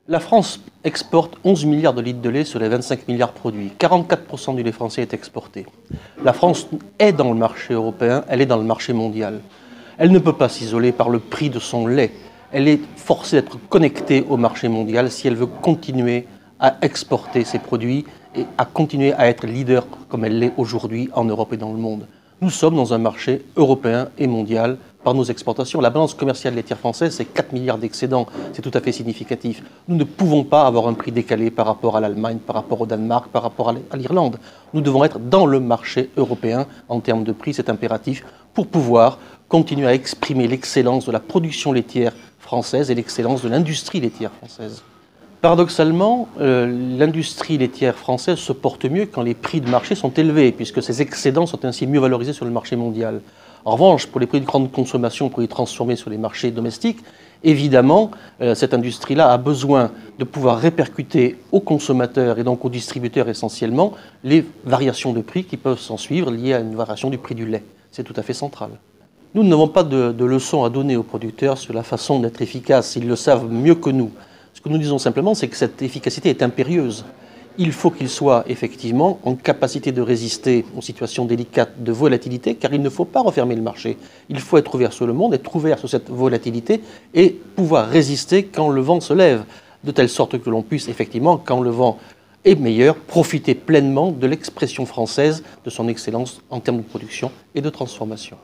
La France exporte 11 milliards de litres de lait sur les 25 milliards produits. 44% du lait français est exporté. La France est dans le marché européen, elle est dans le marché mondial. Elle ne peut pas s'isoler par le prix de son lait. Elle est forcée d'être connectée au marché mondial si elle veut continuer à exporter ses produits et à continuer à être leader comme elle l'est aujourd'hui en Europe et dans le monde. Nous sommes dans un marché européen et mondial par nos exportations. La balance commerciale laitière française, c'est 4 milliards d'excédents. C'est tout à fait significatif. Nous ne pouvons pas avoir un prix décalé par rapport à l'Allemagne, par rapport au Danemark, par rapport à l'Irlande. Nous devons être dans le marché européen en termes de prix, c'est impératif, pour pouvoir continuer à exprimer l'excellence de la production laitière française et l'excellence de l'industrie laitière française. Paradoxalement, l'industrie laitière française se porte mieux quand les prix de marché sont élevés, puisque ces excédents sont ainsi mieux valorisés sur le marché mondial. En revanche, pour les produits de grande consommation, pour les transformer sur les marchés domestiques, évidemment, cette industrie-là a besoin de pouvoir répercuter aux consommateurs et donc aux distributeurs essentiellement les variations de prix qui peuvent s'en suivre liées à une variation du prix du lait. C'est tout à fait central. Nous n'avons pas de leçons à donner aux producteurs sur la façon d'être efficace. Ils le savent mieux que nous. Ce que nous disons simplement, c'est que cette efficacité est impérieuse. Il faut qu'ils soient effectivement en capacité de résister aux situations délicates de volatilité, car il ne faut pas refermer le marché. Il faut être ouvert sur le monde, être ouvert sur cette volatilité et pouvoir résister quand le vent se lève, de telle sorte que l'on puisse effectivement, quand le vent est meilleur, profiter pleinement de l'expression française, de son excellence en termes de production et de transformation.